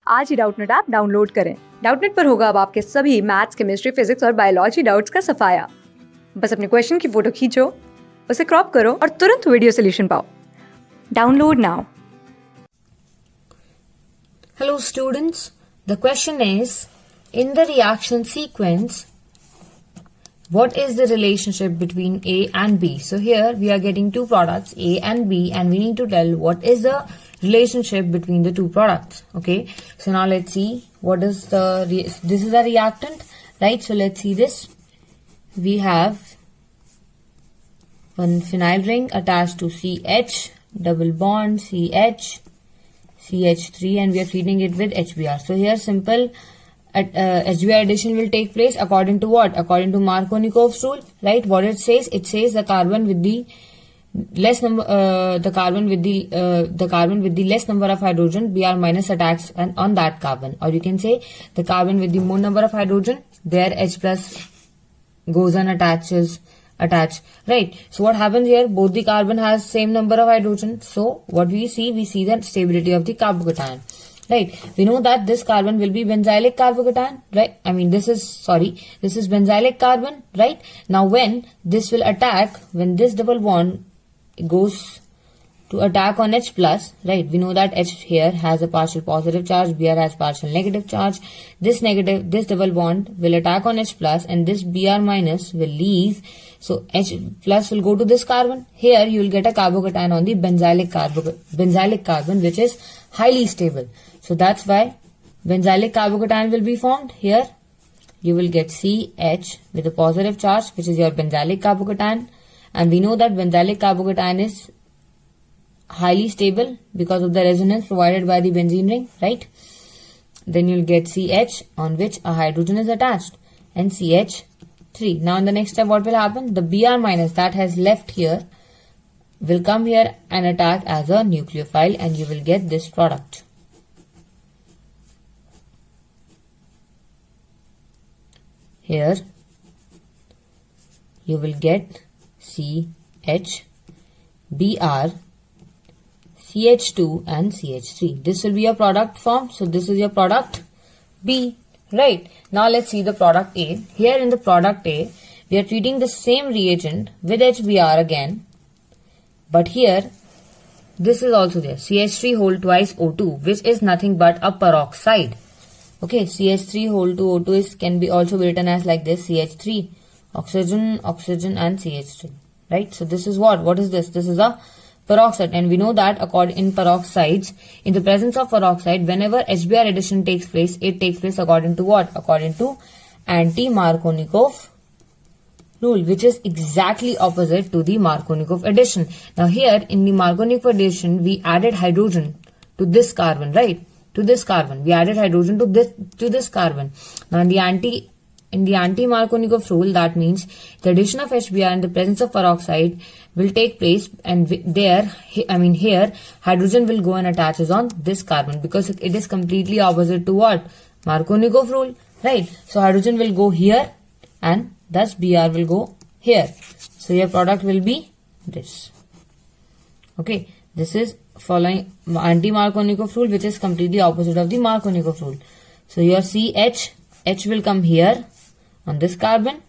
आज ही Doubtnut app download करें। Doubtnut पर होगा अब आपके सभी मैथ्स, केमिस्ट्री, फिजिक्स और बायोलॉजी डाउट्स का सफाया। बस अपने क्वेश्चन की फोटो खींचो, उसे क्रॉप करो और तुरंत वीडियो सोल्यूशन पाओ। Download now. Hello students, the question is, in the reaction sequence, what is the relationship between A and B? So here we are getting two products, A and B, and we need to tell what is the relationship between the two products. Okay, so now let's see what is this is a reactant, right? So let's see this. We have one phenyl ring attached to CH, double bond CH, CH3, and we are treating it with HBr. So here simple HBr addition will take place according to what? According to Markovnikov's rule, right? What it says? It says the carbon with the less number, the carbon with the less number of hydrogen, Br minus attacks and on that carbon, or you can say the carbon with the more number of hydrogen, there H plus goes and attach, right? So what happens here? Both the carbon has same number of hydrogen. So what we see the stability of the carbocation, right? We know that this carbon will be benzylic carbocation, right? I mean this is benzylic carbon, right? Now when this will attack, when this double bond goes to attack on H plus, right? We know that H here has a partial positive charge, Br has partial negative charge. This double bond will attack on H plus, and this Br minus will leave. So H plus will go to this carbon. Here you will get a carbocation on the benzylic carbon, which is highly stable. So that's why benzylic carbocation will be formed. Here you will get CH with a positive charge, which is your benzylic carbocation, and we know that benzylic carbocation is highly stable because of the resonance provided by the benzene ring, right? Then you'll get CH on which a hydrogen is attached, and CH3. Now in the next step, what will happen? The Br minus that has left here will come here and attack as a nucleophile, and you will get this product. Here you will get CH, Br, CH2 and CH3. This will be your product form. So this is your product B, right? Now let's see the product A. Here in the product A, we are treating the same reagent with HBr again. But here, this is also there. CH3 whole twice O2, which is nothing but a peroxide. Okay, CH3 whole 2 O2 can be also written as like this, CH3, oxygen, oxygen and CH3, right? So this is what? What is this? This is a peroxide, and we know that in peroxides, in the presence of peroxide, whenever HBr addition takes place, it takes place according to what? According to anti-Markovnikov rule, which is exactly opposite to the Markovnikov addition. Now here in the Markovnikov addition, we added hydrogen to this carbon, right? To this carbon, we added hydrogen to this carbon. Now in the anti-Markovnikov rule, that means the addition of HBr in the presence of peroxide will take place, and here hydrogen will go and attaches on this carbon because it is completely opposite to what? Markovnikov rule, right? So hydrogen will go here and thus Br will go here. So your product will be this. Okay, this is following anti-Markovnikov rule, which is completely opposite of the Markovnikov rule. So your H will come here on this carbon,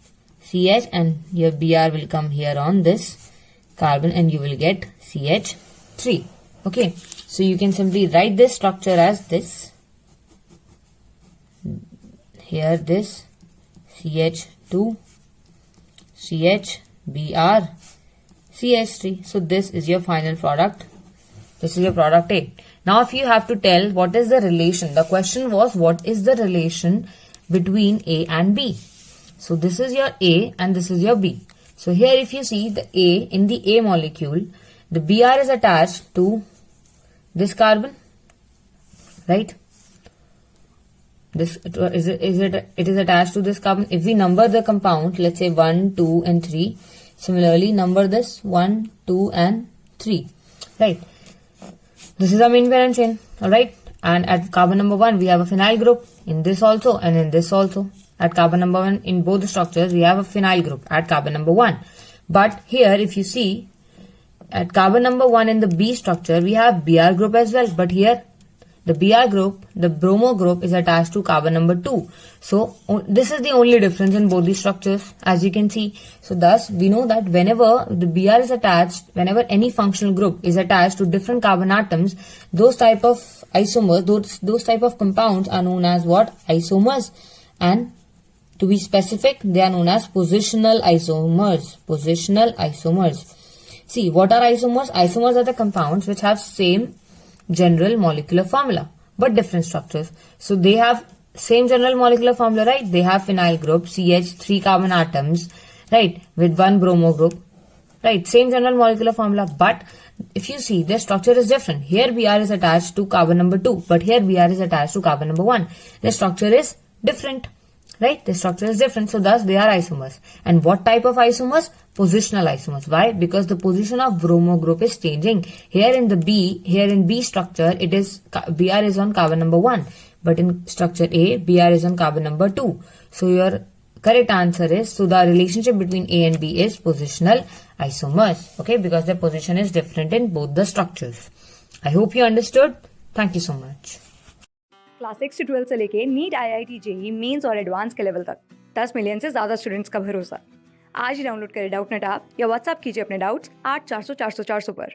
CH, and your Br will come here on this carbon, and you will get CH3. Okay, so you can simply write this structure as this. Here this CH2, CH, Br, CH3. So this is your final product. This is your product A. Now if you have to tell what is the relation, the question was what is the relation between A and B. So this is your A and this is your B. So here if you see the A, in the A molecule, the Br is attached to this carbon, right? It is attached to this carbon. If we number the compound, let's say 1, 2 and 3. Similarly, number this 1, 2 and 3, right? This is a main parent chain, alright? And at carbon number 1, we have a phenyl group in this also and in this also. At carbon number 1, in both the structures, we have a phenyl group at carbon number 1. But here, if you see, at carbon number 1 in the B structure, we have Br group as well. But here, the Br group, the bromo group is attached to carbon number 2. So this is the only difference in both the structures, as you can see. So thus we know that whenever the Br is attached, whenever any functional group is attached to different carbon atoms, those type of isomers, those type of compounds are known as what? Isomers. And to be specific, they are known as positional isomers. Positional isomers. See, what are isomers? Isomers are the compounds which have same general molecular formula but different structures. So they have same general molecular formula, right? They have phenyl group, CH, 3 carbon atoms, right, with 1 bromo group, right? Same general molecular formula, but if you see, their structure is different. Here Br is attached to carbon number 2, but here Br is attached to carbon number 1. Their structure is different, right? The structure is different, so thus they are isomers. And what type of isomers? Positional isomers. Why? Because the position of bromo group is changing. Here in B structure, it is Br is on carbon number 1, but in structure A, Br is on carbon number 2. So your correct answer is, so the relationship between A and B is positional isomers, okay, because their position is different in both the structures. I hope you understood. Thank you so much. Class 6 से 12 से लेके NEET, IIT, JEE mains और advance के level तक 10 million से ज़्यादा students का भरोसा। आज ही डाउनलोड करें डाउटनेट ऐप या व्हाट्सएप कीजिए अपने डाउट्स 8400 400 400 पर।